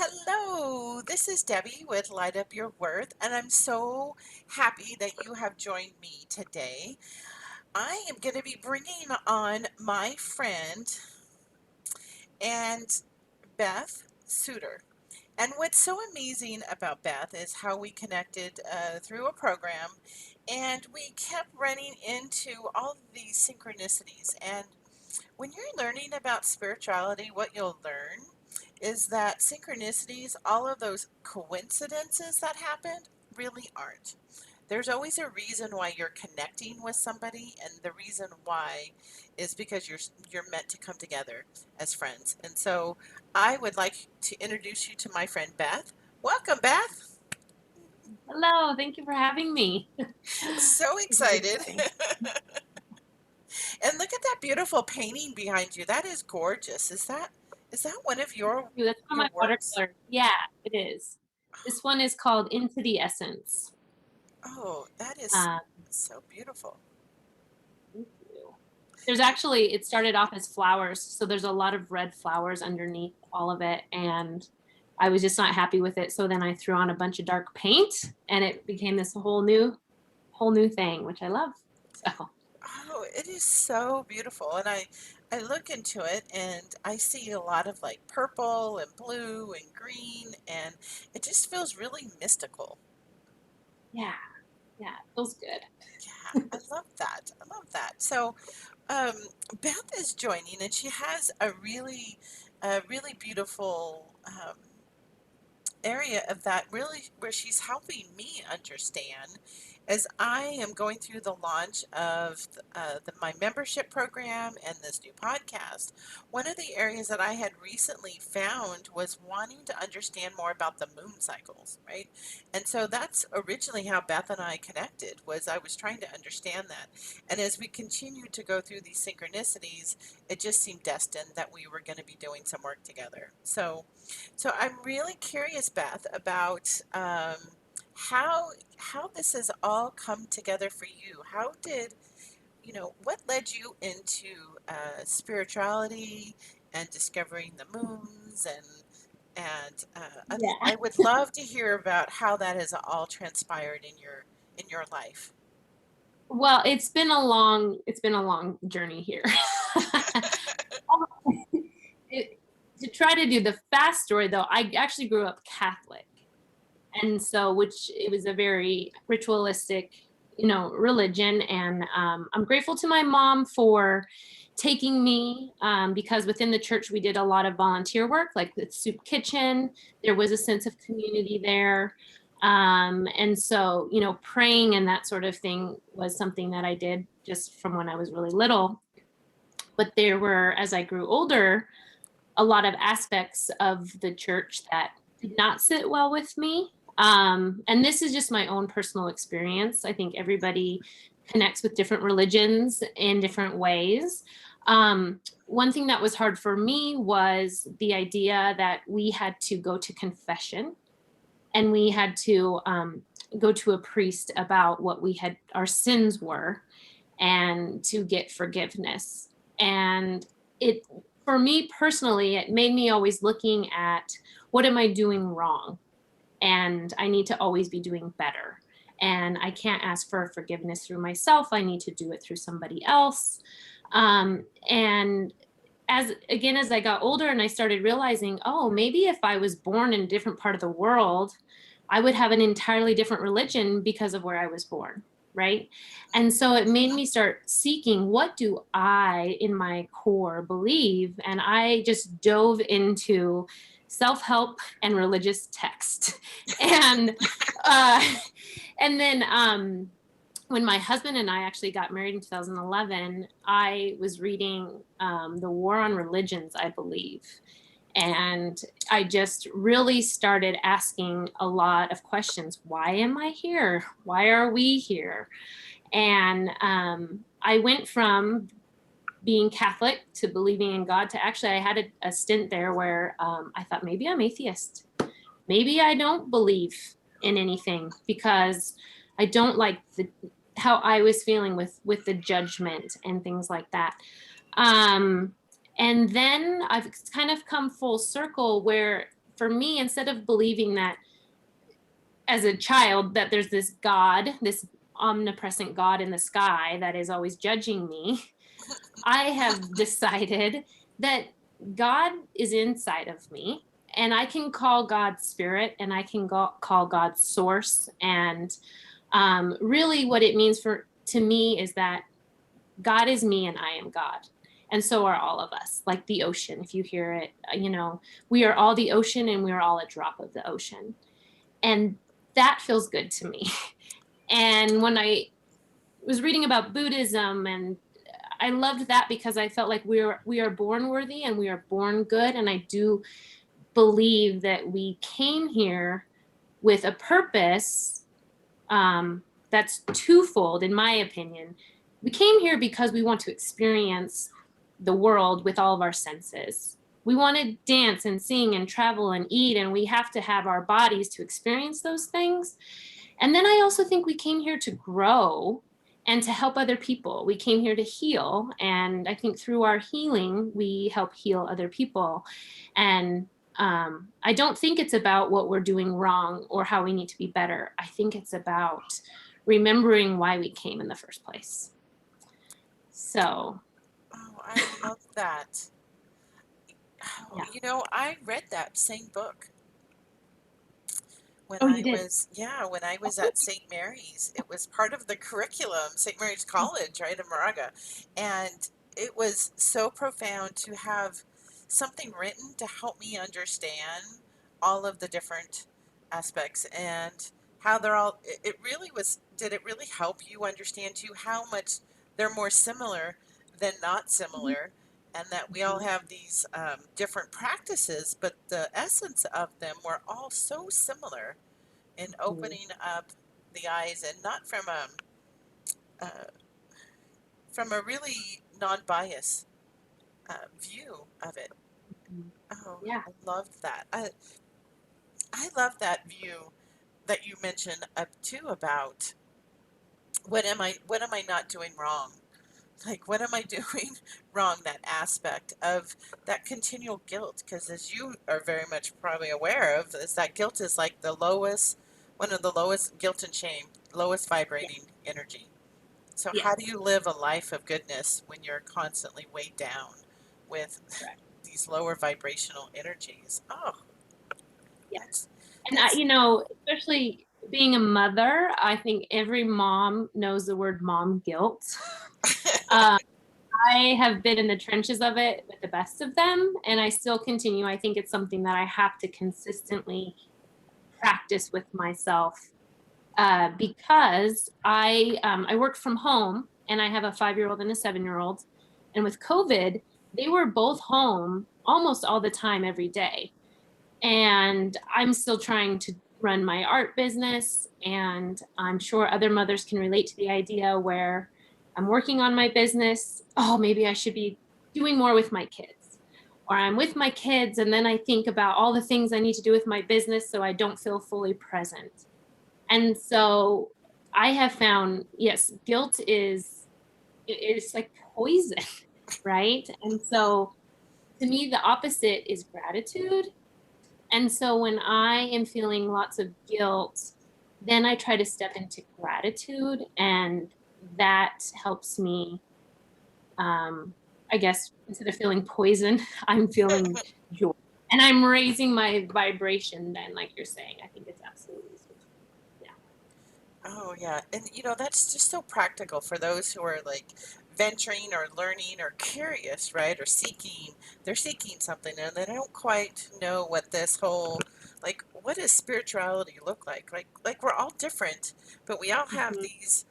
Hello, this is Debbie with Light Up Your Worth, and I'm so happy that you have joined me today. I am going to be bringing on my friend and Beth Suter. And what's so amazing about Beth is how we connected through a program, and we kept running into all of these synchronicities. And when you're learning about spirituality, what you'll learn is that synchronicities, all of those coincidences that happened, really aren't. There's always a reason why you're connecting with somebody, and the reason why is because you're meant to come together as friends. And so I would like to introduce you to my friend Beth. Welcome, Beth. Hello, thank you for having me. So This is excited. exciting. And look at that beautiful painting behind you. That is gorgeous. Is that one of Thank you. That's one of your my works? watercolors. Yeah, it is. This one is called Into the Essence. Oh, that is Uh, so beautiful. Thank you. There's actually, it started off as flowers, so there's a lot of red flowers underneath all of it, and I was just not happy with it. So then I threw on a bunch of dark paint, and it became this whole new thing, which I love. So Oh, it is so beautiful. And I look into it and I see a lot of like purple and blue and green, and it just feels really mystical. yeah, yeah, it feels good. Yeah, I love that. I love that. So, um, Beth is joining and she has a really beautiful area of that really where she's helping me understand as I am going through the launch of my membership program and this new podcast. One of the areas that I had recently found was wanting to understand more about the moon cycles, right? And so that's originally how Beth and I connected, was I was trying to understand that. And as we continued to go through these synchronicities, it just seemed destined that we were going to be doing some work together. So I'm really curious, Beth, about how this has all come together for you. How did what led you into spirituality and discovering the moons I Yeah. would love to hear about how that has all transpired in your life. Well, it's been a long journey here. It, to try to do the fast story though, I actually grew up Catholic. And so, which it was a very ritualistic, religion. And I'm grateful to my mom for taking me because within the church, we did a lot of volunteer work, like the soup kitchen. There was a sense of community there. And so, praying and that sort of thing was something that I did just from when I was really little. But there were, as I grew older, a lot of aspects of the church that did not sit well with me. And this is just my own personal experience. I think everybody connects with different religions in different ways. One thing that was hard for me was the idea that we had to go to confession and we had to go to a priest about what our sins were and to get forgiveness. And it, for me personally, it made me always looking at what am I doing wrong? And I need to always be doing better. And I can't ask for forgiveness through myself. I need to do it through somebody else. And as I got older and I started realizing, oh, maybe if I was born in a different part of the world, I would have an entirely different religion because of where I was born. Right. And so it made me start seeking, what do I in my core believe? And I just dove into self-help and religious text. and uh and then when my husband and I actually got married in 2011, I was reading The War on Religions, I believe. And I just really started asking a lot of questions. Why am I here? Why are we here? And I went from being Catholic to believing in God to actually, I had a stint there where I thought maybe I'm atheist. Maybe I don't believe in anything because I don't like how I was feeling with the judgment and things like that. Um, and then I've kind of come full circle where for me, instead of believing that as a child that there's this God, this omnipresent God in the sky that is always judging me, I have decided that God is inside of me, and I can call God spirit, and I can call God source. And really what it means for to me is that God is me and I am God. And so are all of us, like the ocean. If you hear it, we are all the ocean and we are all a drop of the ocean. And that feels good to me. And when I was reading about Buddhism, and I loved that because I felt like we are born worthy and we are born good. And I do believe that we came here with a purpose that's twofold, in my opinion. We came here because we want to experience the world with all of our senses. We want to dance and sing and travel and eat, and we have to have our bodies to experience those things. And then I also think we came here to grow and to help other people. We came here to heal. And I think through our healing, we help heal other people. And I don't think it's about what we're doing wrong or how we need to be better. I think it's about remembering why we came in the first place. So, Oh, I love that. Oh, yeah. I read that same book when Oh, I you did? was, yeah, when I was at St. Mary's. It was part of the curriculum, St. Mary's College, right in Moraga. And it was so profound to have something written to help me understand all of the different aspects and how they're all, it really was, did it really help you understand too how much they're more similar than not similar? And that we all have these different practices, but the essence of them were all so similar in opening up the eyes, and not uh, from a really non-biased view of it. Oh, Yeah. I loved that. I love that view that you mentioned up too about what am I not doing wrong? Like, what am I doing wrong? That aspect of that continual guilt, because as you are very much probably aware of, is that guilt is like one of the lowest, guilt and shame, lowest vibrating energy. So how do Yes. you live a life of goodness when you're constantly weighed down with Correct. these lower vibrational energies? Oh, Yeah. that's And that's especially being a mother, I think every mom knows the word mom guilt. Um, I have been in the trenches of it with the best of them, and I still continue. I think it's something that I have to consistently practice with myself because I work from home, and I have a 5-year-old and a 7-year-old, and with COVID, they were both home almost all the time every day, and I'm still trying to run my art business, and I'm sure other mothers can relate to the idea where I'm working on my business. Oh, maybe I should be doing more with my kids. Or I'm with my kids and then I think about all the things I need to do with my business so I don't feel fully present. And so I have found, yes, guilt is like poison, right? And so to me, the opposite is gratitude. And so when I am feeling lots of guilt, then I try to step into gratitude, and that helps me. I guess instead of feeling poison, I'm feeling joy, and I'm raising my vibration. Then, like you're saying, I think it's absolutely yeah. Oh, yeah. And that's just so practical for those who are like venturing or learning or curious, right? Or seeking. They're seeking something and they don't quite know what this whole, like, what does spirituality look like? Like we're all different, but we all have Mm-hmm. these,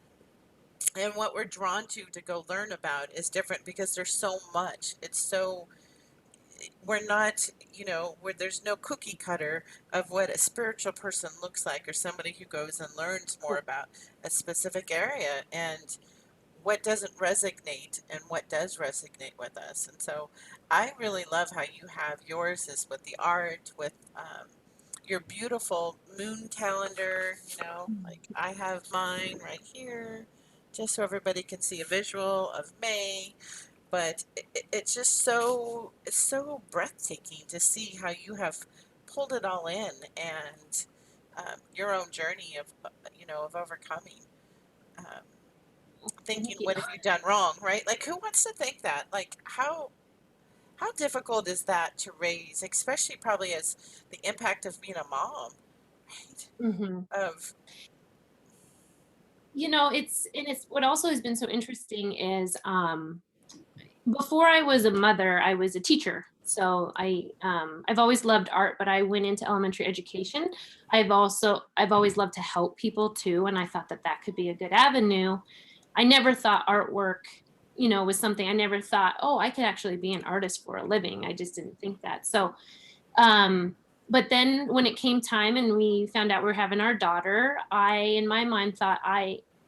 and what we're drawn to go learn about is different because there's so much. It's so, we're not, where there's no cookie cutter of what a spiritual person looks like, or somebody who goes and learns more about a specific area, and what doesn't resonate and what does resonate with us. And so I really love how you have yours is with the art, with your beautiful moon calendar. Like I have mine right here, just so everybody can see a visual of May. But it's just so breathtaking to see how you have pulled it all in, and your own journey of of overcoming, um, thinking, Thank you. what have you done wrong, right? Like, who wants to think that? Like, how difficult is that to raise, especially probably as the impact of being a mom, right? Mhm. Of It's what also has been so interesting is before I was a mother, I was a teacher. So I've always loved art, but I went into elementary education. I've always loved to help people too, and I thought that that could be a good avenue. I never thought artwork, was something. I never thought, oh, I could actually be an artist for a living. I just didn't think that. So um but then when it came time and we found out we are having our daughter, I in my mind thought,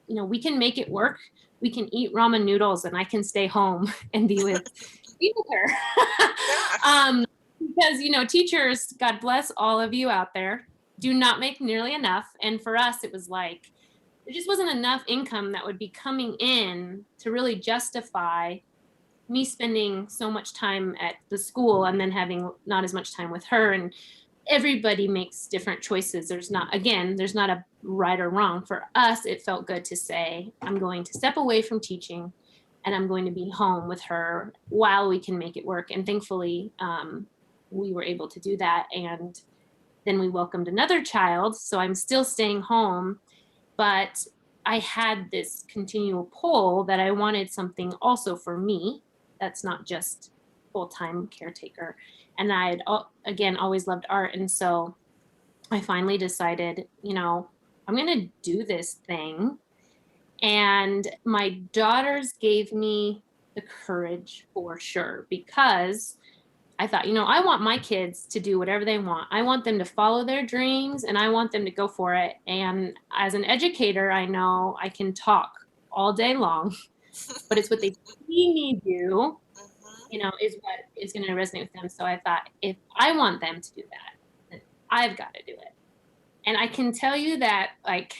we can make it work. We can eat ramen noodles and I can stay home and be with her. yeah, Because teachers, God bless all of you out there, do not make nearly enough. And for us it was like there just wasn't enough income that would be coming in to really justify me spending so much time at the school and then having not as much time with her. And everybody makes different choices. There's not a right or wrong. For us, it felt good to say, I'm going to step away from teaching and I'm going to be home with her while we can make it work. And thankfully, we were able to do that. And then we welcomed another child. So I'm still staying home, but I had this continual pull that I wanted something also for me that's not just full-time caretaker. And again, always loved art. And so I finally decided, I'm going to do this thing. And my daughters gave me the courage for sure, because I thought, I want my kids to do whatever they want. I want them to follow their dreams and I want them to go for it. And as an educator, I know I can talk all day long, but it's what they see me do, hmm is what is going to resonate with them. So I thought, if I want them to do that, then I've got to do it. And I can tell you that, like,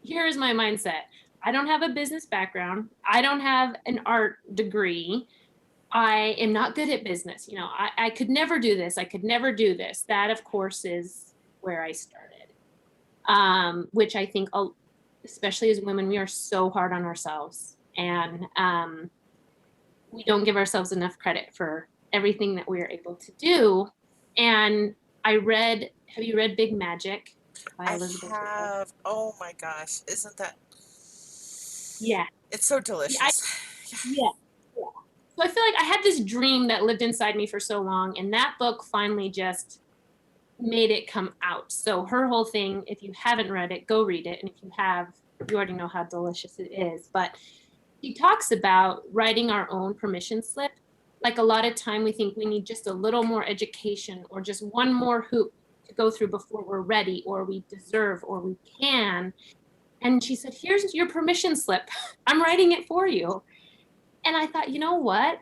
here's my mindset. I don't have a business background. I don't have an art degree. I am not good at business. I could never do this. I could never do this. That, of course, is where I started, which I think, especially as women, we are so hard on ourselves. And we don't give ourselves enough credit for everything that we are able to do. And have you read Big Magic by I Elizabeth Gilbert? have. Oh my gosh, isn't that? Yeah. It's so Yeah. I, delicious. Yeah. yeah. Yeah. So I feel like I had this dream that lived inside me for so long, and that book finally just made it come out. So her whole thing, if you haven't read it, go read it. And if you have, you already know how delicious it is. But she talks about writing our own permission slip. Like, a lot of time we think we need just a little more education or just one more hoop to go through before we're ready, or we deserve, or we can. And she said, here's your permission slip. I'm writing it for you. And I thought, you know what?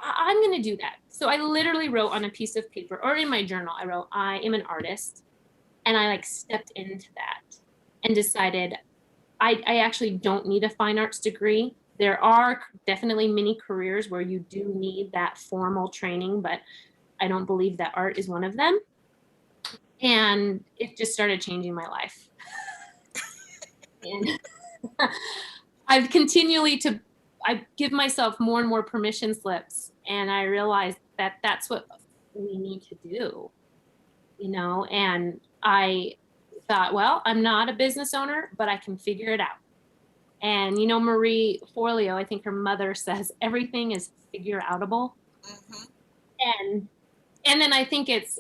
I'm going to do that. So I literally wrote on a piece of paper, or in my journal, I wrote, I am an artist. And I like stepped into that and decided I actually don't need a fine arts degree. There are definitely many careers where you do need that formal training, but I don't believe that art is one of them. And it just started changing my life. And I've continually I give myself more and more permission slips, and I realized that that's what we need to do, and I thought, well, I'm not a business owner, but I can figure it out. And Marie Forleo, I think her mother says everything is figure outable. hmm And then I think it's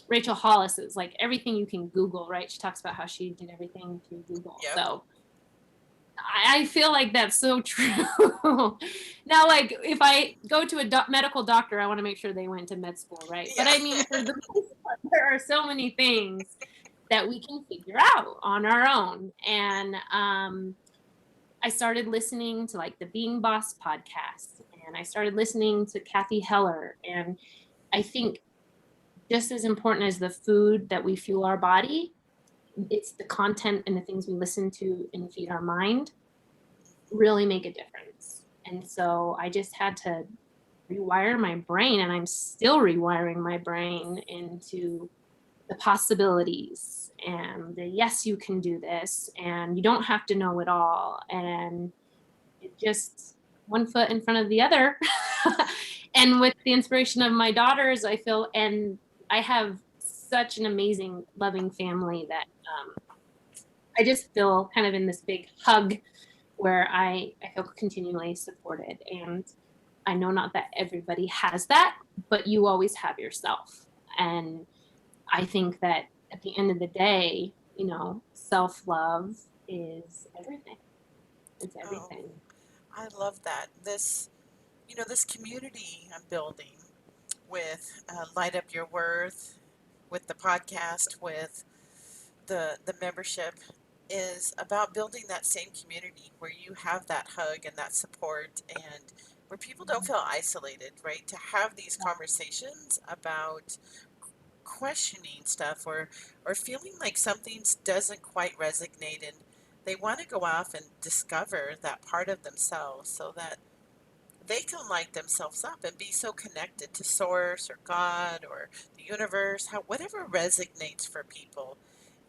Rachel Hollis is like everything you can Google, right? She talks about how she did everything through Google. Yep. So I feel like that's so true. Now, like, if I go to a medical doctor, I want to make sure they went to med school, right? But Yeah. I mean, for the most part, there are so many things that we can figure out on our own. And I started listening to like the Being Boss podcast, and I started listening to Kathy Heller. And I think just as important as the food that we fuel our body, it's the content and the things we listen to and feed our mind really make a difference. And so I just had to rewire my brain, and I'm still rewiring my brain into the possibilities and the yes, you can do this, and you don't have to know it all. And it just one foot in front of the other. And with the inspiration of my daughters, I feel, and I have such an amazing, loving family that I just feel kind of in this big hug where I feel continually supported. And I know not that everybody has that, but you always have yourself. And I think that at the end of the day, self-love is everything. It's Oh, everything. I love that. This community I'm building with Light Up Your Worth, with the podcast, with the membership, is about building that same community where you have that hug and that support, and where people don't feel isolated, right? To have these conversations about questioning stuff, or feeling like something doesn't quite resonate, and they want to go off and discover that part of themselves so that they can light themselves up and be so connected to source or God or the universe, how whatever resonates for people.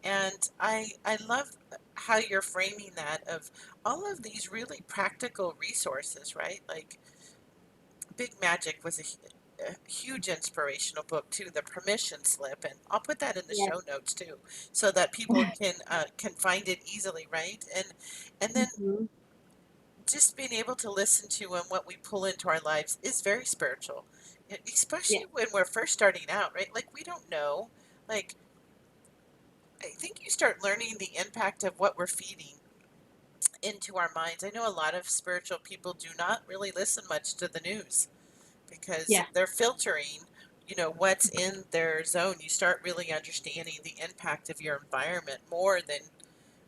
And I love how you're framing that, of all of these really practical resources, right? Like Big Magic was a huge inspirational book too, the permission slip, and I'll put that in the Yes. show notes too, so that people can find it easily, right? And then Mhm. just being able to listen to, and what we pull into our lives is very spiritual, Yeah. especially when we're first starting out, right? Like we don't know, like I think you start learning the impact of what we're feeding into our minds. I know a lot of spiritual people do not really listen much to the news because Yeah. they're filtering, what's in their zone. You start really understanding the impact of your environment more than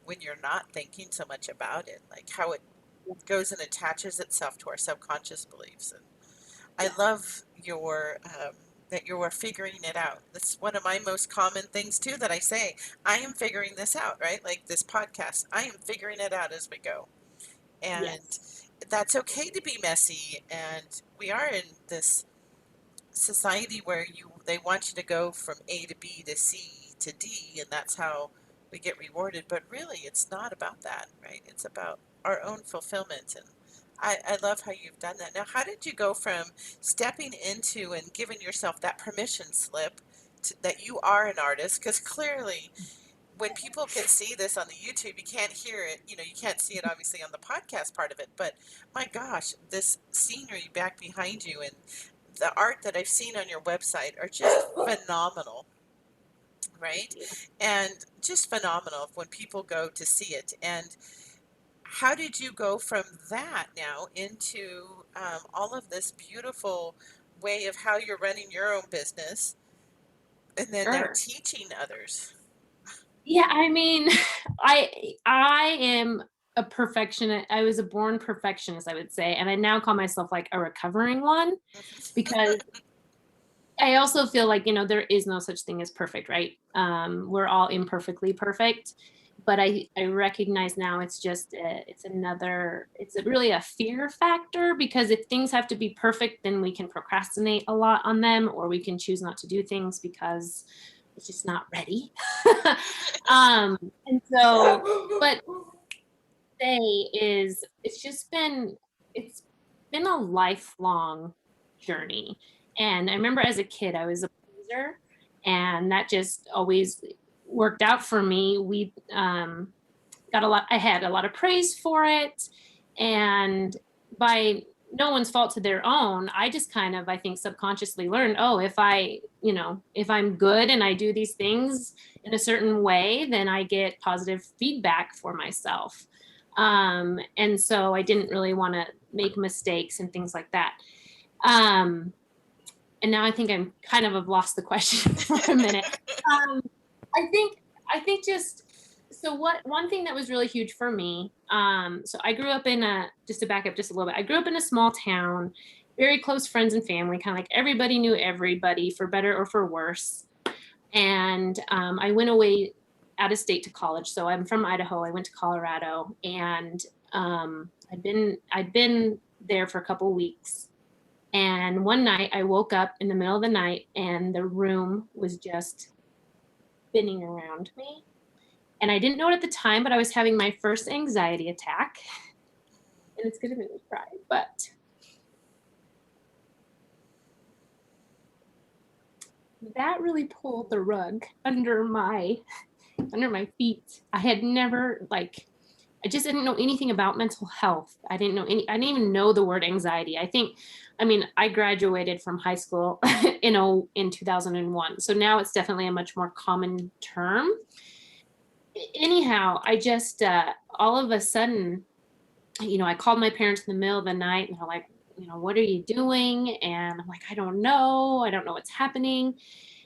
when you're not thinking so much about it, like how it goes and attaches itself to our subconscious beliefs. And I Yeah. love that you are figuring it out. That's one of my most common things too that I say. I am figuring this out, right? Like this podcast, I am figuring it out as we go. And Yes. that's okay to be messy. And we are in this society where they want you to go from A to B to C to D, and that's how we get rewarded. But really, it's not about that, right? It's about our own fulfillment. And I love how you've done that. Now, how did you go from stepping into and giving yourself that permission slip that you are an artist? Because clearly, when people can see this on the YouTube, you can't hear it. You can't see it obviously on the podcast part of it. But my gosh, this scenery back behind you and the art that I've seen on your website are just phenomenal, Thank right? you. And just phenomenal when people go to see it. And how did you go from that now into all of this beautiful way of how you're running your own business, and then now Sure. teaching others? Yeah, I mean, I am a perfectionist. I was a born perfectionist, I would say, and I now call myself like a recovering one, because I also feel like, there is no such thing as perfect, right? We're all imperfectly perfect, but I recognize now it's just really a fear factor, because if things have to be perfect, then we can procrastinate a lot on them, or we can choose not to do things because it's just not ready. um, and so, but say is it's been a lifelong journey. And I remember as a kid I was a pleaser, and that just always worked out for me. We got a lot I had a lot of praise for it, and by no one's fault to their own, I just kind of, I think, subconsciously learned, oh, if I'm good and I do these things in a certain way, then I get positive feedback for myself. And so I didn't really want to make mistakes and things like that. um, and now I think I'm kind of have lost the question for a minute. Um, I think just so what one thing that was really huge for me. So I grew up in a just to back up just a little bit. I grew up in a small town, very close friends and family, kind of like everybody knew everybody for better or for worse. And I went away out of state to college. So I'm from Idaho. I went to Colorado, and I'd been there for a couple weeks. And one night I woke up in the middle of the night, and the room was just spinning around me. And I didn't know it at the time, but I was having my first anxiety attack. And it's going to make me cry, but that really pulled the rug under my feet. I had never, like, I just didn't know anything about mental health. I didn't even know the word anxiety. I graduated from high school in 2001. So now it's definitely a much more common term. Anyhow, I just, all of a sudden, I called my parents in the middle of the night and they're like, what are you doing? And I'm like, I don't know what's happening.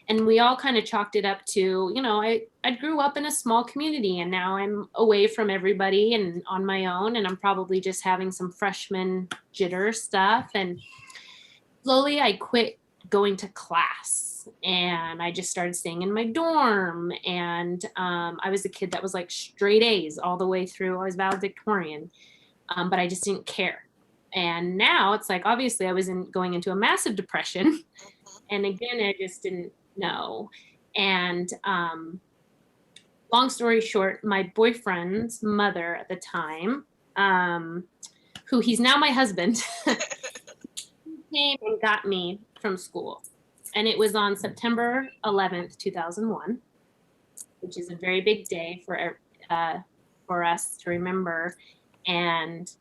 And we all kind of chalked it up to, I grew up in a small community and now I'm away from everybody and on my own. And I'm probably just having some freshman jitter stuff. And slowly I quit going to class and I just started staying in my dorm. And I was a kid that was like straight A's all the way through. I was valedictorian, but I just didn't care. And now it's like, obviously I was going into a massive depression. And again, I just didn't know. And long story short, my boyfriend's mother at the time, who he's now my husband, came and got me from school. And it was on September 11th, 2001, which is a very big day for us to remember. And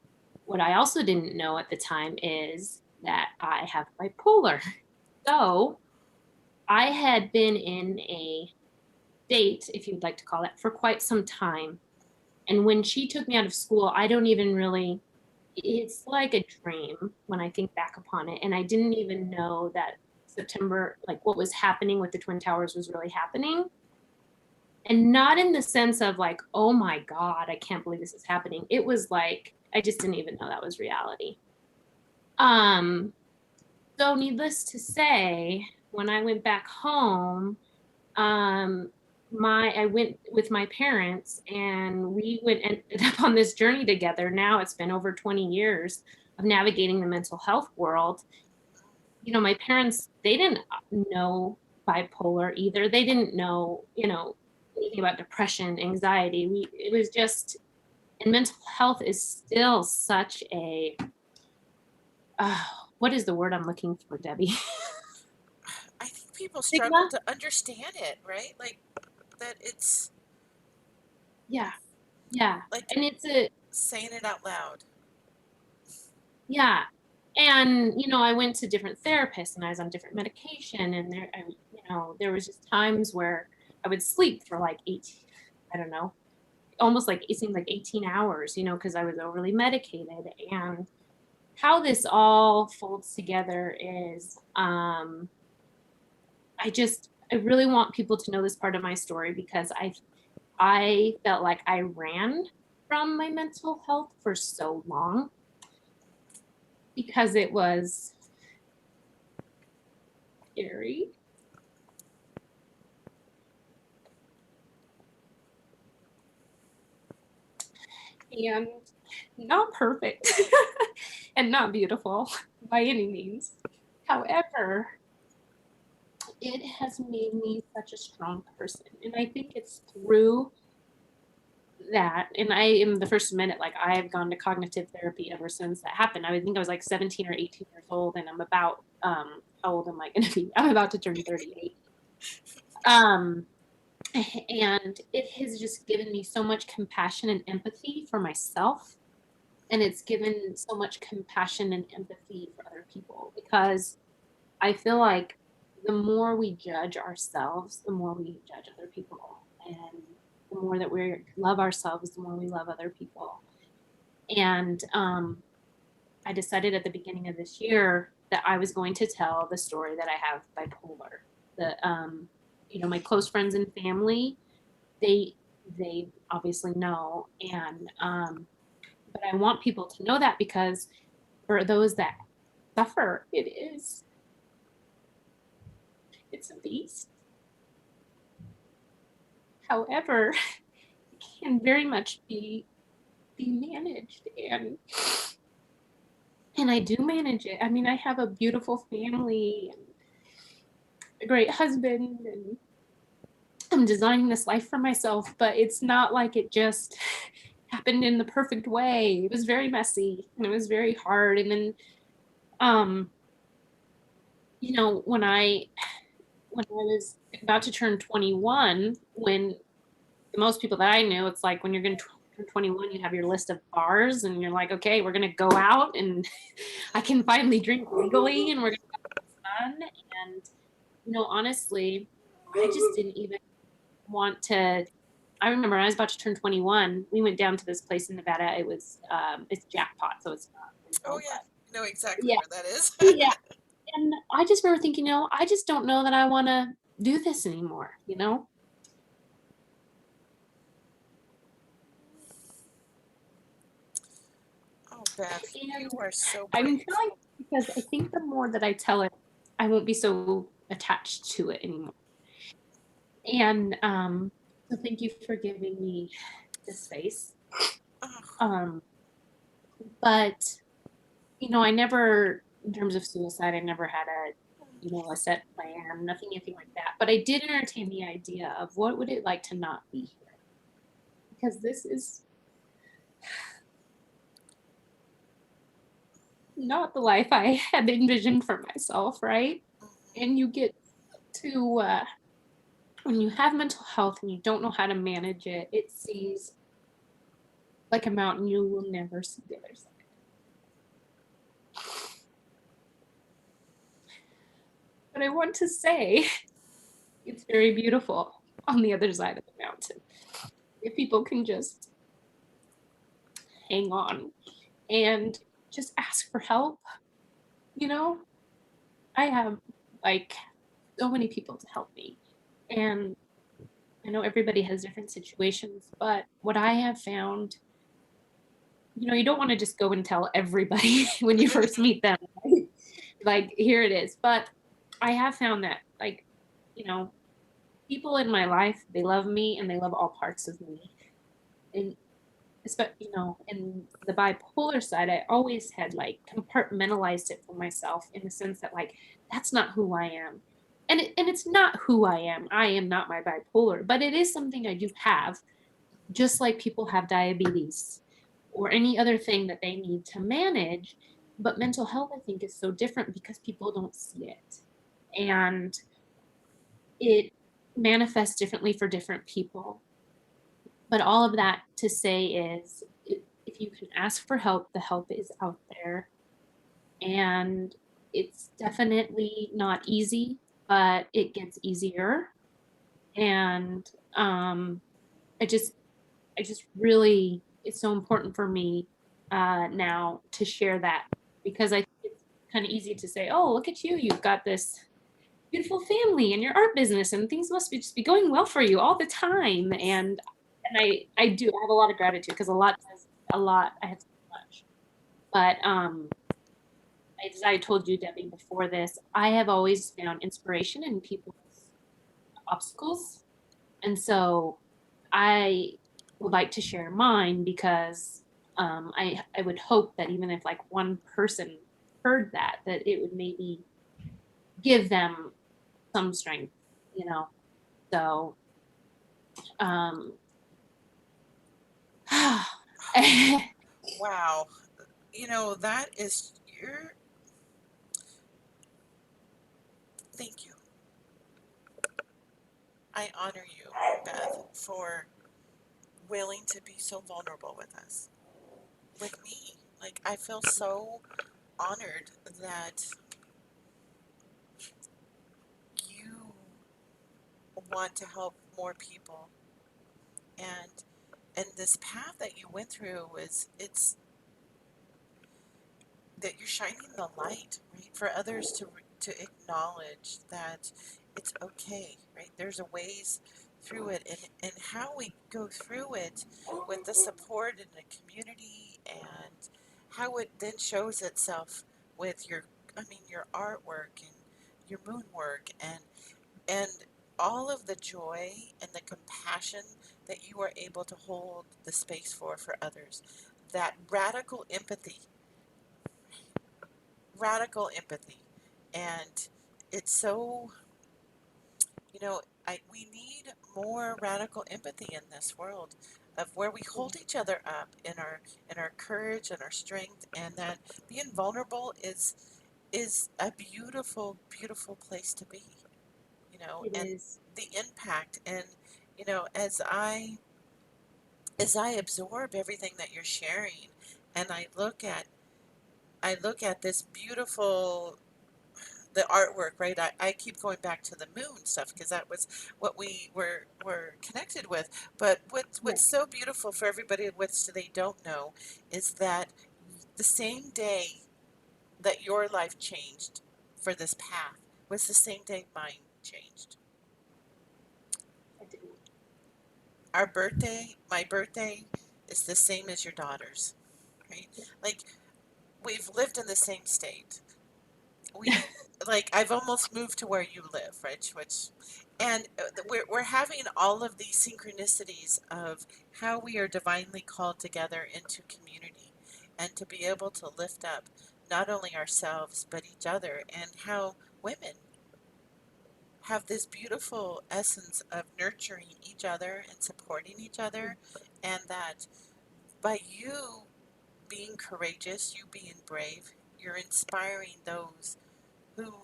what I also didn't know at the time is that I have bipolar. So I had been in a date, if you'd like to call it, for quite some time. And when she took me out of school, I don't even really, it's like a dream when I think back upon it. And I didn't even know that September, like what was happening with the Twin Towers was really happening. And not in the sense of like, oh my God, I can't believe this is happening. It was like, I just didn't even know that was reality. So needless to say, when I went back home, I went with my parents and we ended up on this journey together. Now it's been over 20 years of navigating the mental health world. My parents, they didn't know bipolar either. They didn't know, anything about depression, anxiety. It was just, and mental health is still such a, what is the word I'm looking for, Debbie? I think people struggle to understand it, right? Like that it's Yeah. like And it's saying it out loud. yeah. And, I went to different therapists and I was on different medication and there was just times where I would sleep for like 18, I don't know, almost like it seemed like 18 hours, because I was overly medicated. And how this all folds together is I really want people to know this part of my story because I felt like I ran from my mental health for so long because it was scary. And not perfect and not beautiful by any means. However, it has made me such a strong person. And I think it's through that. And I am the first to admit it, like I have gone to cognitive therapy ever since that happened. I think I was like 17 or 18 years old and I'm about, how old am I going to be? I'm about to turn 38. And it has just given me so much compassion and empathy for myself. And it's given so much compassion and empathy for other people because I feel like the more we judge ourselves, the more we judge other people. And the more that we love ourselves, the more we love other people. And I decided at the beginning of this year that I was going to tell the story that I have bipolar. My close friends and family, they obviously know. And but I want people to know that because for those that suffer, it's a beast. However, it can very much be managed and I do manage it. I mean, I have a beautiful family and a great husband and I'm designing this life for myself, but it's not like it just happened in the perfect way. It was very messy and it was very hard. And then, um, you know, when I was about to turn 21, when most people that I knew, it's like when you're going to turn 21, you have your list of bars and you're like, okay, we're going to go out and I can finally drink legally and we're going to have fun. And, you know, honestly, I just didn't even want to. I remember when I was about to turn 21, we went down to this place in Nevada. It was, it's Jackpot, so it's not Oh legal, yeah, but I know exactly yeah, where that is. yeah. And I just remember thinking, you know, I just don't know that I want to do this anymore, you know? Oh, Beth, And you are so I'm brave. telling because I think the more that I tell it, I won't be so attached to it anymore. And so thank you for giving me this space. Oh, Um, but you know, I never, in terms of suicide, I never had a, you know, a set plan, anything like that. But I did entertain the idea of what would it like to not be here? Because this is not the life I had envisioned for myself, right? mhm. And you get to, when you have mental health and you don't know how to manage it, it sees like a mountain you will never see the other side. But I want to say it's very beautiful on the other side of the mountain. If people can just hang on and just ask for help, you know, I have like so many people to help me. And I know everybody has different situations, but what I have found, you know, you don't want to just go and tell everybody when you first meet them, right? Like, here it is. But I have found that, like, you know, people in my life, they love me and they love all parts of me. And you know, in the bipolar side, I always had like compartmentalized it for myself in the sense that like that's not who I am. And it's not who I am. I am not my bipolar, but it is something I do have, just like people have diabetes or any other thing that they need to manage. But mental health, I think, is so different because people don't see it. And it manifests differently for different people. But all of that to say is if you can ask for help, the help is out there. And it's definitely not easy, but it gets easier. And I just I just really, it's so important for me now to share that because I think it's kind of easy to say, oh, look at you, you've got this beautiful family and your art business and things must be just be going well for you all the time. And I do, I have a lot of gratitude because a lot, I have so much. But as I told you, Debbie, before this, I have always found inspiration in people's obstacles. And so I would like to share mine because I would hope that even if like one person heard that, that it would maybe give them some strength, you know. So um, Wow. You know, that is your thank you. I honor you, Beth, for willing to be so vulnerable with us, with me. Like, I feel so honored that you want to help more people. And this path that you went through is it's that you're shining the light, right, for others to acknowledge that it's okay, right? There's a ways through it, and how we go through it with the support in the community, and how it then shows itself with your, I mean, your artwork and your moon work, and all of the joy and the compassion that you are able to hold the space for others, that radical empathy. And it's so, you know, we need more radical empathy in this world of where we hold each other up in our courage and our strength, and that being vulnerable is a beautiful, beautiful place to be, you know, It and is. the impact. And, you know, as I absorb everything that you're sharing, and I look at this beautiful the artwork, right? I keep going back to the moon stuff because that was what we were connected with. But Yeah. what's so beautiful for everybody which they don't know is that the same day that your life changed for this path was the same day mine changed. I do. Our birthday, my birthday, is the same as your daughter's, right? Like we've lived in the same state. We like I've almost moved to where you live, right? Which and we're having all of these synchronicities of how we are divinely called together into community and to be able to lift up not only ourselves but each other, and how women have this beautiful essence of nurturing each other and supporting each other, and that by you being courageous, you being brave, you're inspiring those who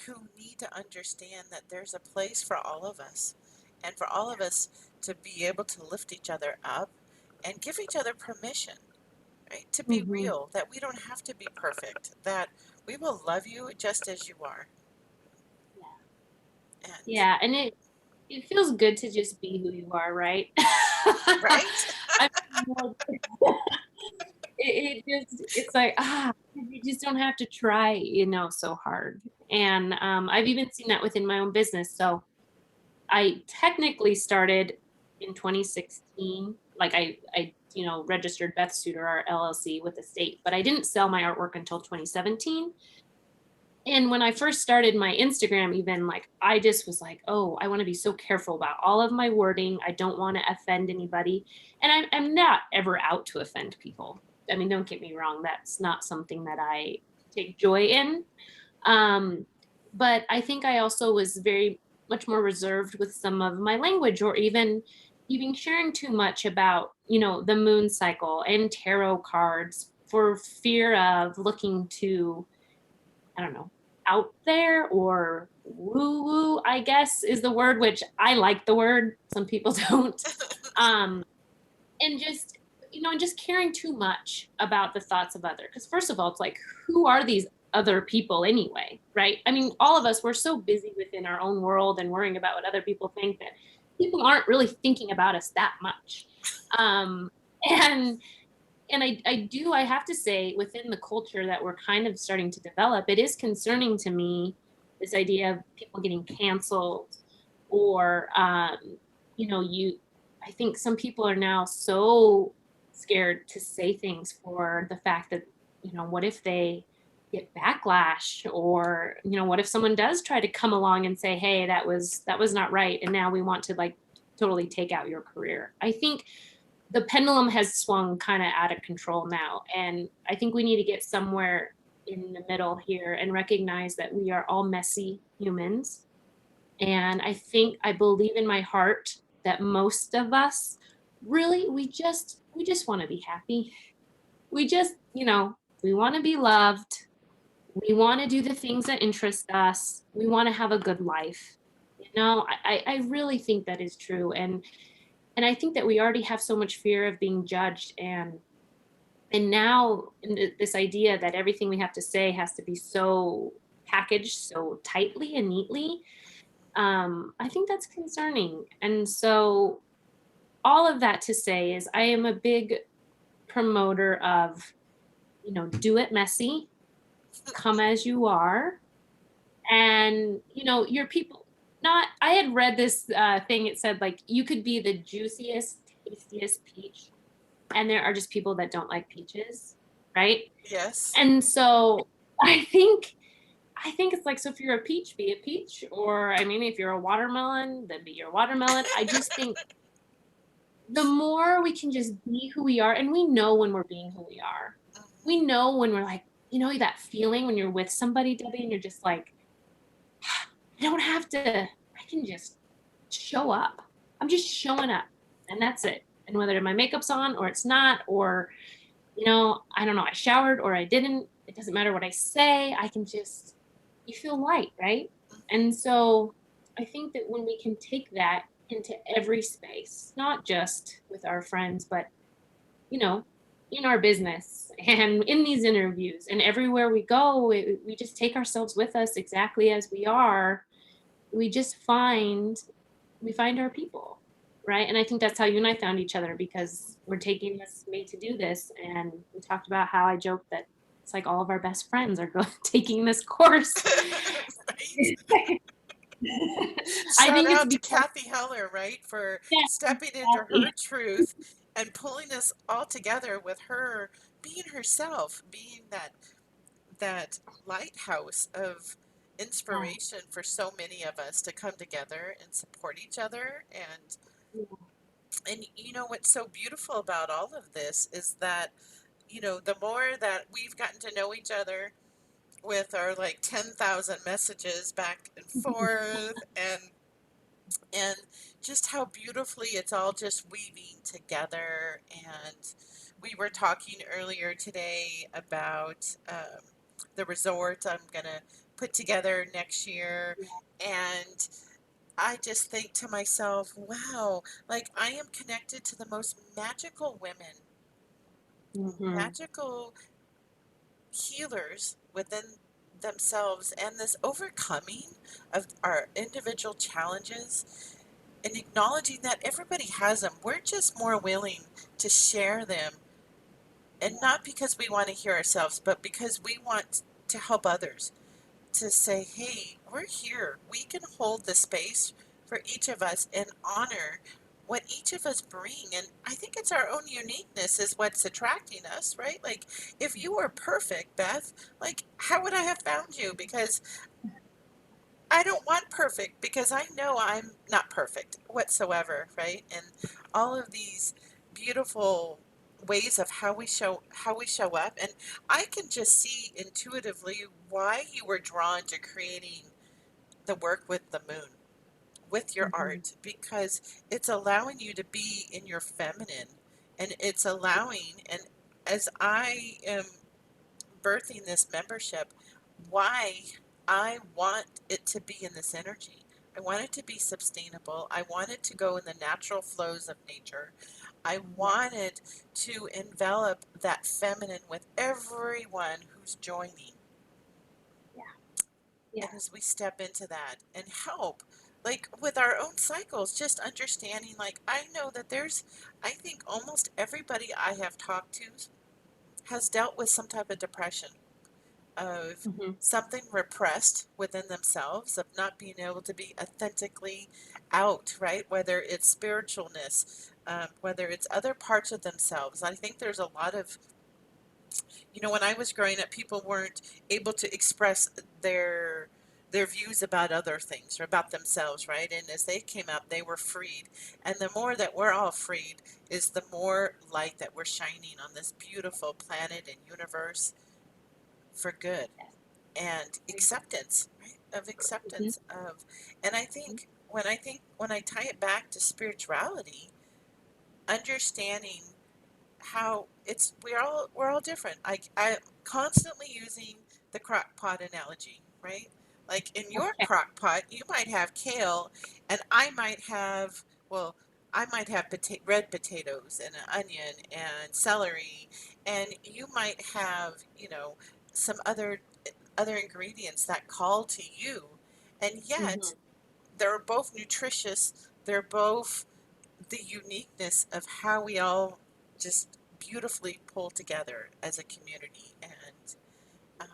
who need to understand that there's a place for all of us, and for all of us to be able to lift each other up and give each other permission, right? To be Hmm. real, that we don't have to be perfect, that we will love you just as you are. And Yeah, and it feels good to just be who you are, right? right? I mean, it's like you just don't have to try, so hard. And I've even seen that within my own business. So I technically started in 2016. Like I registered Beth Suter, our LLC, with the state, but I didn't sell my artwork until 2017. And when I first started my Instagram, even like I just was like, oh, I want to be so careful about all of my wording. I don't want to offend anybody. And I'm not ever out to offend people. I mean, don't get me wrong, that's not something that I take joy in. Um, but I think I also was very much more reserved with some of my language, or even sharing too much about, the moon cycle and tarot cards, for fear of looking too, I don't know, out there or woo woo, I guess is the word, which I like the word. Some people don't. Um, and just caring too much about the thoughts of others. Because first of all, it's like, who are these other people anyway, right? I mean, all of us, we're so busy within our own world and worrying about what other people think that people aren't really thinking about us that much. Um, and I have to say, within the culture that we're kind of starting to develop, it is concerning to me, this idea of people getting canceled, or you I think some people are now so scared to say things for the fact that, what if they get backlash, or what if someone does try to come along and say, hey, that was not right, and now we want to like totally take out your career. I think the pendulum has swung kind of out of control now. And I think we need to get somewhere in the middle here and recognize that we are all messy humans. And I believe in my heart that most of us really, we just want to be happy. We just, we want to be loved. We want to do the things that interest us. We want to have a good life. I really think that is true. And I think that we already have so much fear of being judged, and now this idea that everything we have to say has to be so packaged so tightly and neatly. I think that's concerning. And so all of that to say is, I am a big promoter of, do it messy, come as you are, and your people. Not I had read this thing, it said like you could be the juiciest, tastiest peach, and there are just people that don't like peaches, right? Yes. And so I think it's like, so if you're a peach, be a peach, or I mean, if you're a watermelon, then be your watermelon. I just think the more we can just be who we are, and we know when we're being who we are. We know when we're like, that feeling when you're with somebody, Debbie, and you're just like, I can just show up. I'm just showing up, and that's it. And whether my makeup's on or it's not, or, I don't know, I showered or I didn't, it doesn't matter what I say. You feel light, right? And so I think that when we can take that into every space, not just with our friends, but, you know, in our business and in these interviews and everywhere we go, we just take ourselves with us exactly as we are. We just find our people, right? And I think that's how you and I found each other, because we're taking this made to do this, and we talked about how I joked that it's like all of our best friends are going taking this course. Right? I Shout think it's out to because, Kathy Heller, right, for yeah, stepping into exactly. her truth and pulling us all together with her being herself, being that lighthouse of Yeah, inspiration for so many of us to come together and support each other. And you know what's so beautiful about all of this is that, the more that we've gotten to know each other with our like 10,000 messages back and forth, and just how beautifully it's all just weaving together. And we were talking earlier today about the resort I'm going to put together next year. And I just think to myself, wow, like I am connected to the most magical women, hmm magical healers within themselves, and this overcoming of our individual challenges and acknowledging that everybody has them. We're just more willing to share them, and not because we want to hear ourselves, but because we want to help others, to say, hey, we're here. We can hold the space for each of us and honor what each of us bring. And I think it's our own uniqueness is what's attracting us, right? Like, if you were perfect, Beth, like, how would I have found you? Because I don't want perfect, because I know I'm not perfect whatsoever, right? And all of these beautiful ways of how we show up, and I can just see intuitively why you were drawn to creating the work with the moon, with your hmm art, because it's allowing you to be in your feminine, and it's allowing, and as I am birthing this membership, why I want it to be in this energy. I want it to be sustainable. I want it to go in the natural flows of nature. I want it to envelop that feminine with everyone who's joining. yeah, yeah, And as we step into that and help, like with our own cycles, just understanding, like, I know that I think almost everybody I have talked to has dealt with some type of depression, of hmm something repressed within themselves, of not being able to be authentically out, right? Whether it's spiritualness, whether it's other parts of themselves. I think there's a lot of, when I was growing up, people weren't able to express their views about other things or about themselves, right? And as they came out, they were freed. And the more that we're all freed is the more light that we're shining on this beautiful planet and universe for good and acceptance, right? Of hmm acceptance of, and when I tie it back to spirituality, understanding how we're all different. I'm constantly using the crock pot analogy, right? Like in your okay, crock pot, you might have kale, and I might have, well, I might have red potatoes and an onion and celery, and you might have, some other ingredients that call to you, and hmm yet they're both nutritious. They're both the uniqueness of how we all just beautifully pull together as a community. And um,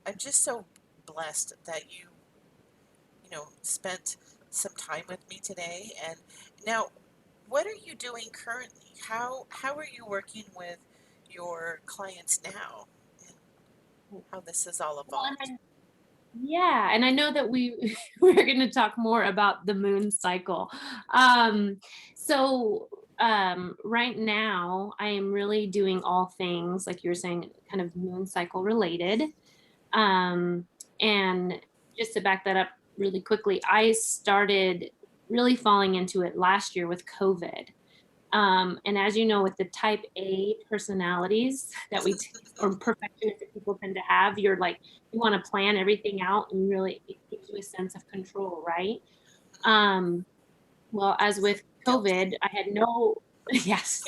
I'm just so blessed that you spent some time with me today. And now, what are you doing currently? How are you working with your clients now, and how this has all well, evolved? yeah, and I know that we're going to talk more about the moon cycle. Um, so right now, I am really doing all things like you were saying, kind of moon cycle related. Um, and just to back that up really quickly, I started really falling into it last year with COVID. And as you know, with the type A personalities that or perfectionists that people tend to have, you're like, you want to plan everything out and really, it gives you a sense of control, right? Um, well, as with Guilty. COVID, I had no, yes.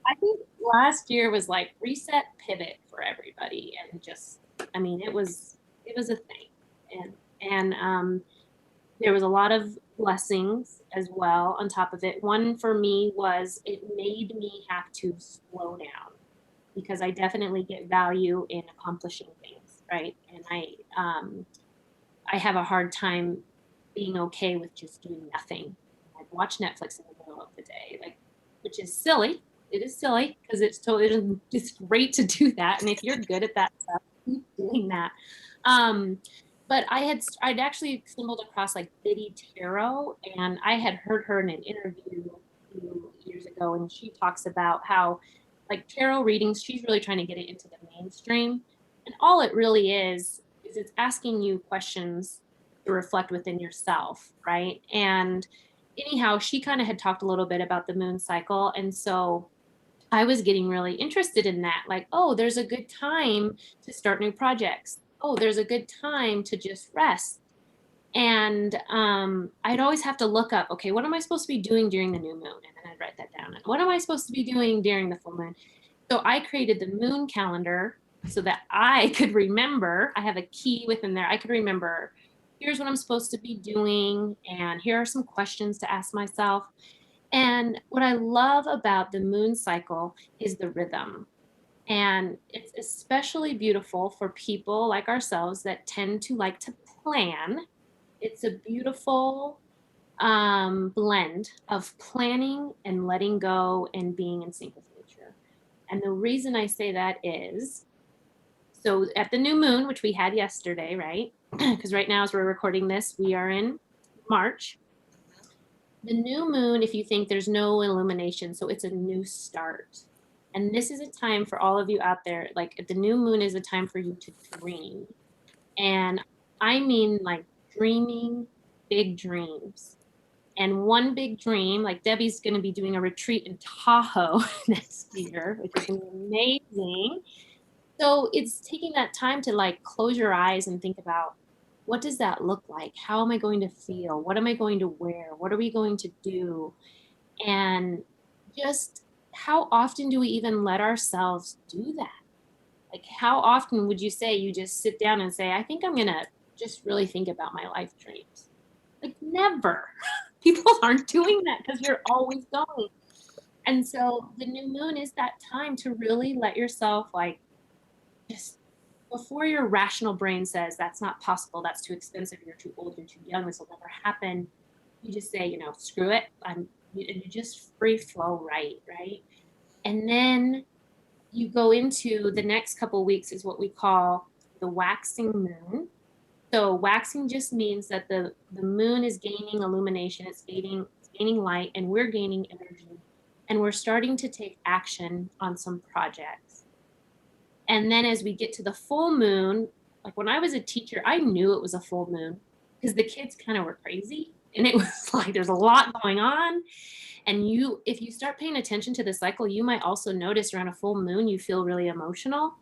I think last year was like reset pivot for everybody. And just, I mean, it was a thing. And there was a lot of blessings as well on top of it. One for me was it made me have to slow down because I definitely get value in accomplishing things, right? And I have a hard time being okay with just doing nothing. Like watch Netflix in the middle of the day, like, which is silly. It is silly because it's totally, it's great to do that. And if you're good at that stuff, keep doing that. Um, but I'd actually stumbled across like Biddy Tarot, and I had heard her in an interview a few years ago, and she talks about how like tarot readings, she's really trying to get it into the mainstream. And all it really is it's asking you questions to reflect within yourself, right? And anyhow, she kind of had talked a little bit about the moon cycle. And so I was getting really interested in that. Like, oh, there's a good time to start new projects. Oh, there's a good time to just rest. And I'd always have to look up, okay, what am I supposed to be doing during the new moon? And then I'd write that down. And what am I supposed to be doing during the full moon? So I created the moon calendar so that I could remember. I have a key within there. I could remember, here's what I'm supposed to be doing, and here are some questions to ask myself. And what I love about the moon cycle is the rhythm. And it's especially beautiful for people like ourselves that tend to like to plan. It's a beautiful blend of planning and letting go and being in sync with nature. And the reason I say that is so at the new moon, which we had yesterday, right? Because right now, as we're recording this, we are in March. The new moon, if you think there's no illumination, so it's a new start. And this is a time for all of you out there, like the new moon is a time for you to dream. And I mean like dreaming big dreams. And one big dream, like Debbie's going to be doing a retreat in Tahoe next year, which is going to be amazing. So it's taking that time to like close your eyes and think about, what does that look like? How am I going to feel? What am I going to wear? What are we going to do? And just how often do we even let ourselves do that? Like, how often would you say you just sit down and say, I think I'm going to just really think about my life dreams? Like, never. People aren't doing that because you're always going. And so the new moon is that time to really let yourself, like, just before your rational brain says that's not possible, that's too expensive, you're too old, you're too young, this will never happen, you just say, screw it. And you just free flow, right? And then you go into the next couple of weeks is what we call the waxing moon. So waxing just means that the moon is gaining illumination, it's gaining light, and we're gaining energy. And we're starting to take action on some projects. And then as we get to the full moon, like when I was a teacher, I knew it was a full moon because the kids kind of were crazy. And it was like there's a lot going on. And if you start paying attention to the cycle, you might also notice around a full moon, you feel really emotional.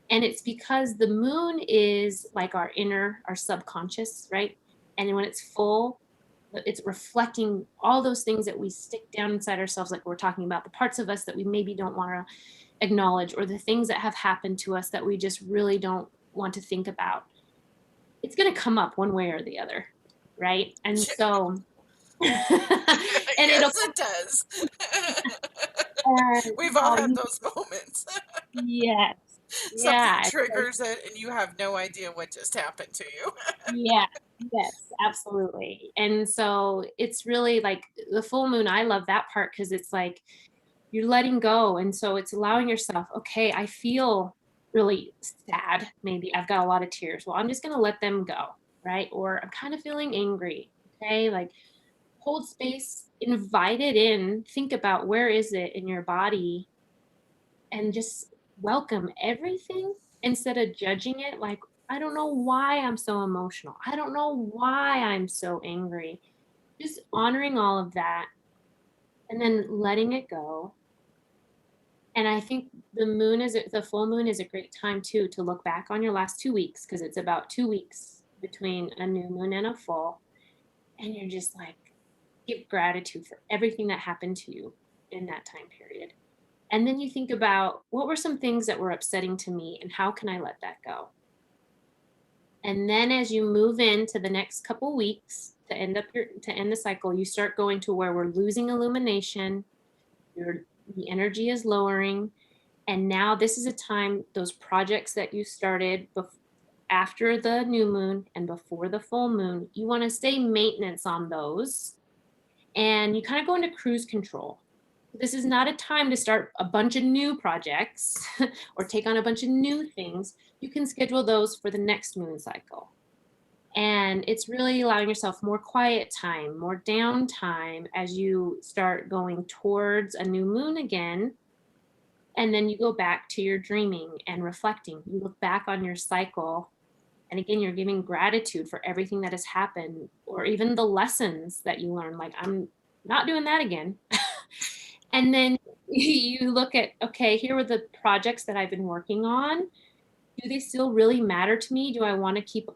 And it's because the moon is like our subconscious, right? And when it's full, it's reflecting all those things that we stick down inside ourselves, like we're talking about, the parts of us that we maybe don't want to acknowledge, or the things that have happened to us that we just really don't want to think about. It's going to come up one way or the other, right? And so, and Yes, it does. We've all had those moments. yes, Something yeah, triggers it, and you have no idea what just happened to you. yeah, yes, absolutely. And so it's really like the full moon. I love that part because it's like you're letting go. And so it's allowing yourself, okay, I feel really sad. Maybe I've got a lot of tears. Well, I'm just going to let them go. Right. Or I'm kind of feeling angry. Okay. Like hold space, invite it in, think about where is it in your body and just welcome everything instead of judging it. Like, I don't know why I'm so emotional. I don't know why I'm so angry. Just honoring all of that and then letting it go. And I think the full moon is a great time too to look back on your last 2 weeks, because it's about 2 weeks between a new moon and a full. And you're just like, give gratitude for everything that happened to you in that time period. And then you think about what were some things that were upsetting to me and how can I let that go? And then as you move into the next couple weeks to end the cycle, you start going to where we're losing illumination, your the energy is lowering, and now this is a time those projects that you started after the new moon and before the full moon, you want to stay maintenance on those, and you kind of go into cruise control. This is not a time to start a bunch of new projects or take on a bunch of new things. You can schedule those for the next moon cycle. And it's really allowing yourself more quiet time, more downtime as you start going towards a new moon again. And then you go back to your dreaming and reflecting. You look back on your cycle. And again, you're giving gratitude for everything that has happened, or even the lessons that you learned. Like, I'm not doing that again. And then you look at, okay, here were the projects that I've been working on. Do they still really matter to me? Do I want to keep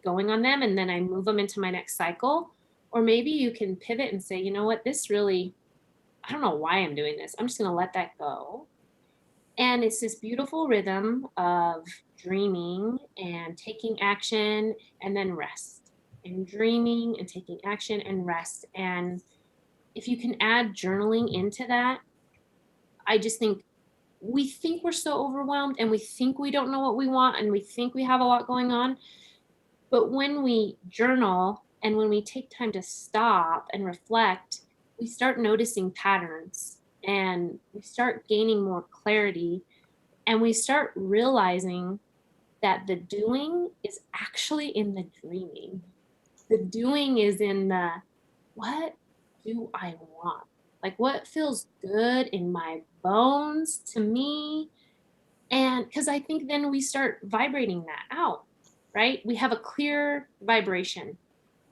going on them? And then I move them into my next cycle. Or maybe you can pivot and say, you know what, this really, I don't know why I'm doing this. I'm just going to let that go. And it's this beautiful rhythm of dreaming and taking action and then rest, and dreaming and taking action and rest. And if you can add journaling into that, I just think we're so overwhelmed and we think we don't know what we want and we think we have a lot going on. But when we journal and when we take time to stop and reflect, we start noticing patterns and we start gaining more clarity, and we start realizing that the doing is actually in the dreaming. The doing is in the, what do I want? Like, what feels good in my bones to me? And because I think then we start vibrating that out, right? We have a clear vibration.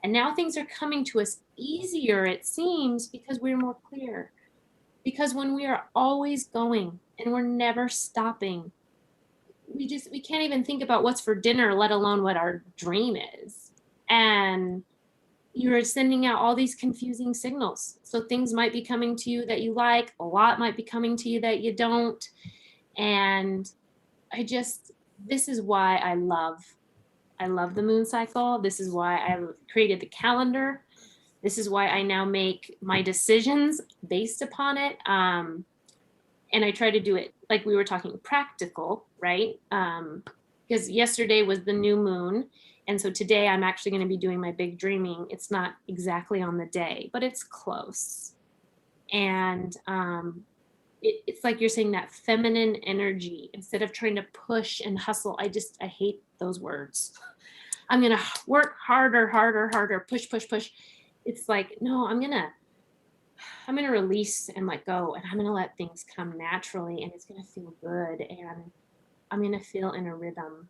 And now things are coming to us easier, it seems, because we're more clear. Because when we are always going and we're never stopping, we can't even think about what's for dinner, let alone what our dream is. And you're sending out all these confusing signals. So things might be coming to you that you like, a lot might be coming to you that you don't. And this is why I love the moon cycle. This is why I created the calendar. This is why I now make my decisions based upon it. And I try to do it, like we were talking, practical, right? Because yesterday was the new moon. And so today I'm actually going to be doing my big dreaming. It's not exactly on the day, but it's close. And it's like you're saying, that feminine energy, instead of trying to push and hustle. I hate those words. I'm going to work harder, harder, harder, push, push, push. It's like, no, I'm going to release and let go, and I'm going to let things come naturally, and it's going to feel good, and I'm going to feel in a rhythm.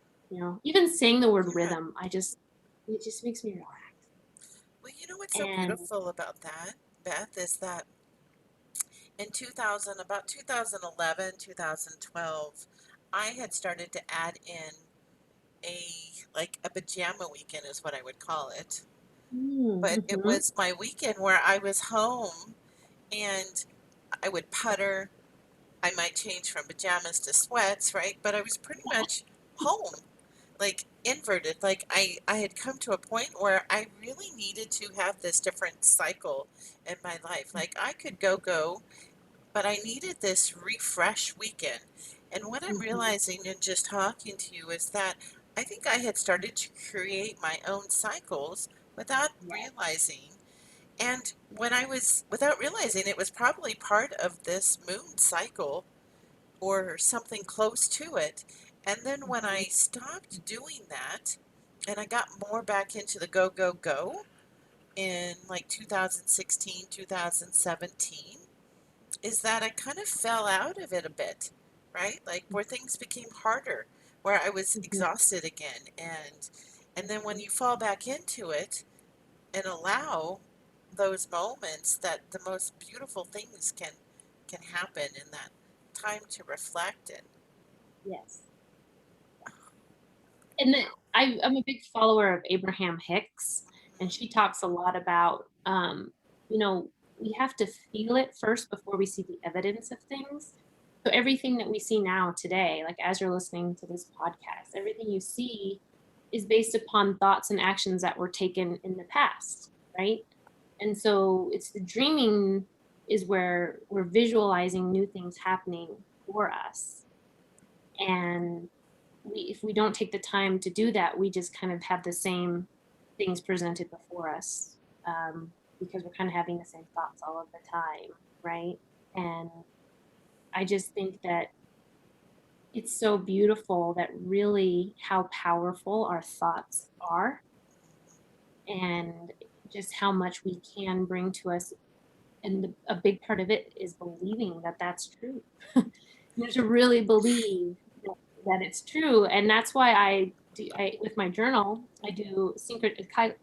Even saying the word Yeah. rhythm, it just makes me relax. Well, you know what's so And beautiful about that, Beth, is that in 2000, about 2011, 2012, I had started to add in a like a pajama weekend is what I would call it. But it mm-hmm. was my weekend where I was home and I would putter. I might change from pajamas to sweats, right? But I was pretty much home, like inverted. Like I had come to a point where I really needed to have this different cycle in my life. Like I could go, but I needed this refresh weekend. And what I'm Mm-hmm. realizing in just talking to you is that I think I had started to create my own cycles without Yes. realizing. And when I was, without realizing, it was probably part of this moon cycle or something close to it. And then when I Mm-hmm. stopped doing that and I got more back into the go, go, go in like 2016, 2017, is that I kind of fell out of it a bit, right? Like where things became harder, where I was Mhm. exhausted again. And then when you fall back into it and allow those moments, that the most beautiful things can happen in that time to reflect. And Yes. And I'm a big follower of Abraham Hicks, and she talks a lot about, you know, we have to feel it first before we see the evidence of things. So everything that we see now today, like as you're listening to this podcast, everything you see is based upon thoughts and actions that were taken in the past, right? And so it's the dreaming is where we're visualizing new things happening for us. And if we don't take the time to do that, we just kind of have the same things presented before us, because we're kind of having the same thoughts all of the time, right? And I just think that it's so beautiful that really how powerful our thoughts are, and just how much we can bring to us. And a big part of it is believing that that's true. You know, to really believe that it's true. And that's why with my journal, I do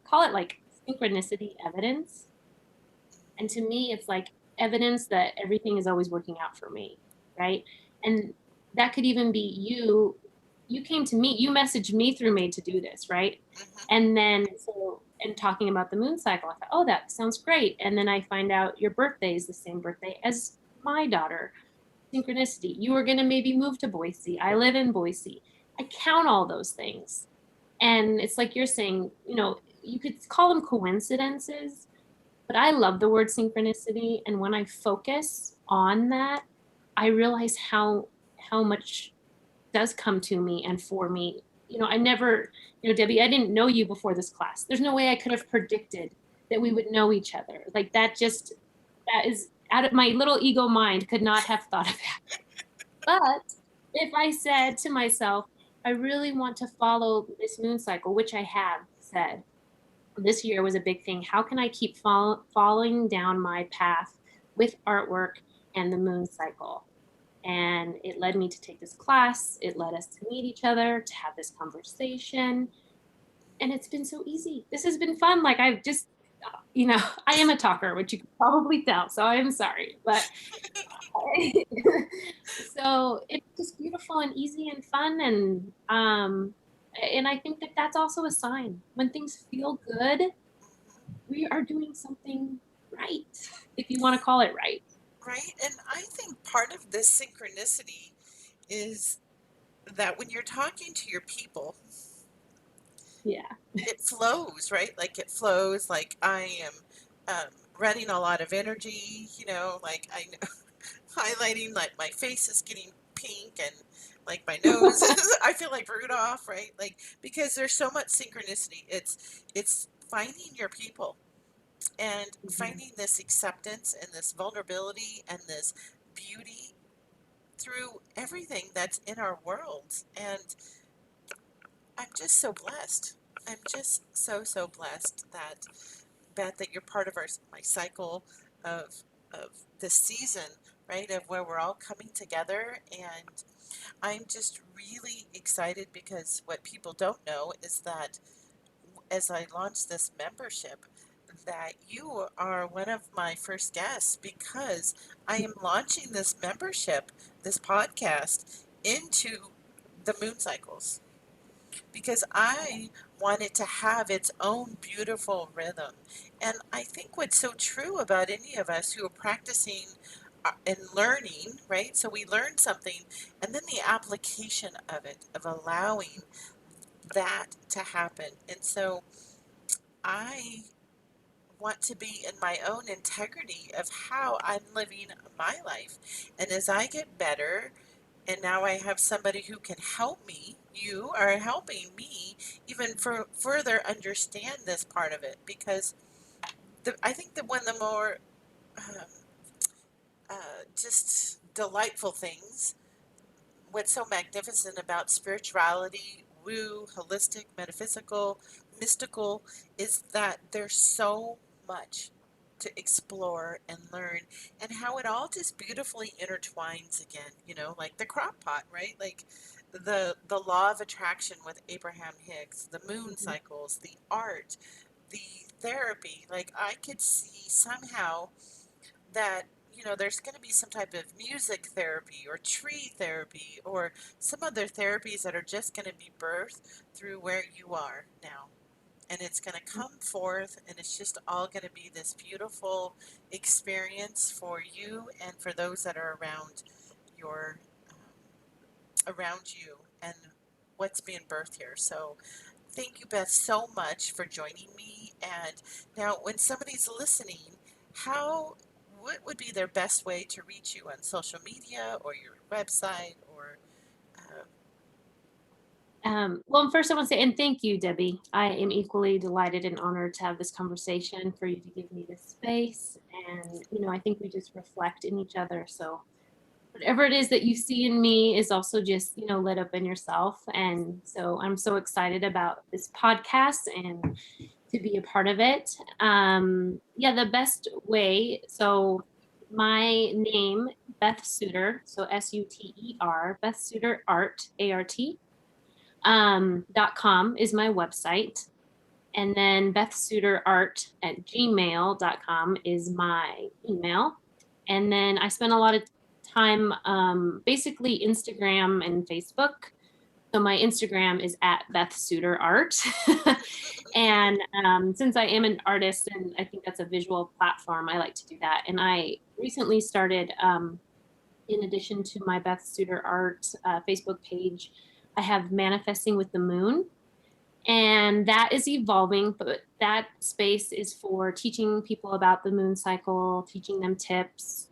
call it like synchronicity evidence. And to me, it's like evidence that everything is always working out for me, right? And that could even be you came to me, you messaged me through Made to Do This, right? mhm, And then and talking about the moon cycle, I thought, oh, that sounds great. And then I find out your birthday is the same birthday as my daughter. Synchronicity. You were going to maybe move to Boise. I live in Boise. I count all those things. And it's like you're saying, you could call them coincidences, but I love the word synchronicity. And when I focus on that, I realize how much does come to me and for me. I never, Debbie, I didn't know you before this class. There's no way I could have predicted that we would know each other. Like that is out of my little ego mind could not have thought of that. But if I said to myself, I really want to follow this moon cycle, which I have said, this year was a big thing. How can I keep following down my path with artwork and the moon cycle? And it led me to take this class. It led us to meet each other, to have this conversation. And it's been so easy. This has been fun. Like I've just, I am a talker, which you can probably tell. So I'm sorry. But so it's just beautiful and easy and fun. And I think that that's also a sign when things feel good, we are doing something right, if you want to call it right. right? And I think part of this synchronicity is that when you're talking to your people, Yeah. it flows, right? Like it flows. Like I am running a lot of energy, like I know, highlighting, like my face is getting pink, and like my nose I feel like Rudolph, right? Like because there's so much synchronicity. It's finding your people and Mhm. finding this acceptance and this vulnerability and this beauty through everything that's in our world. And I'm just so blessed. I'm just so blessed that, Beth, that you're part of my cycle of this season, right? Of where we're all coming together. And I'm just really excited because what people don't know is that as I launch this membership, that you are one of my first guests because I am launching this membership, this podcast, into the moon cycles because I want it to have its own beautiful rhythm. And I think what's so true about any of us who are practicing and learning, right? So we learn something, and then the application of it, of allowing that to happen. And so I want to be in my own integrity of how I'm living my life. And as I get better, and now I have somebody who can help me, you are helping me even further understand this part of it because I think that one of the more um, just delightful things, what's so magnificent about spirituality, woo, holistic, metaphysical, mystical, is that there's so much to explore and learn, and how it all just beautifully intertwines again, like the crock pot, right? Like the law of attraction with Abraham Hicks, the moon Mhm. cycles, the art, the therapy. Like I could see somehow that there's going to be some type of music therapy or tree therapy or some other therapies that are just going to be birthed through where you are now, and it's going to come forth, and it's just all going to be this beautiful experience for you and for those that are your around you and what's being birthed here. So thank you, Beth, so much for joining me. And now, when somebody's listening, how what would be their best way to reach you on social media or your website or uh, Well, first I want to say, and thank you, Debbie. I am equally delighted and honored to have this conversation, for you to give me this space. And, I think we just reflect in each other. So whatever it is that you see in me is also just, lit up in yourself. And so I'm so excited about this podcast and to be a part of it. Yeah, the best way. So my name, Beth Suter, so Suter, Beth Suter Art, ART, .com is my website. And then bethsuterart@gmail.com is my email. And then I spend a lot of time, basically Instagram and Facebook. So my Instagram is at Beth Suter Art. And since I am an artist and I think that's a visual platform, I like to do that. And I recently started, in addition to my Beth Suter Art Facebook page, I have Manifesting with the Moon. And that is evolving, but that space is for teaching people about the moon cycle, teaching them tips.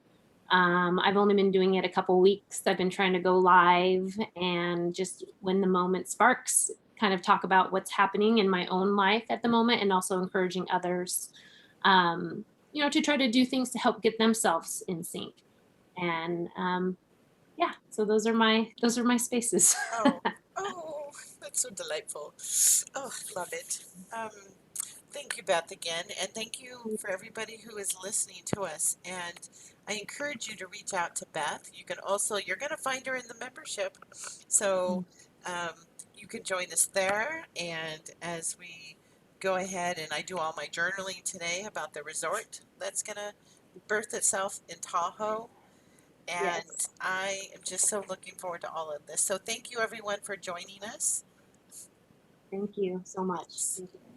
I've only been doing it a couple weeks. I've been trying to go live and just when the moment sparks, kind of talk about what's happening in my own life at the moment, and also encouraging others, to try to do things to help get themselves in sync. And yeah, so those are my spaces. oh, oh, that's so delightful. Oh, love it. Um, Thank you, Beth, again, and thank you for everybody who is listening to us. And I encourage you to reach out to Beth. You're going to find her in the membership, so um, you can join us there. And as we go ahead, and I do all my journaling today about the resort that's going to birth itself in Tahoe. And Yes. I am just so looking forward to all of this. So thank you, everyone, for joining us. Thank you so much. Thank you.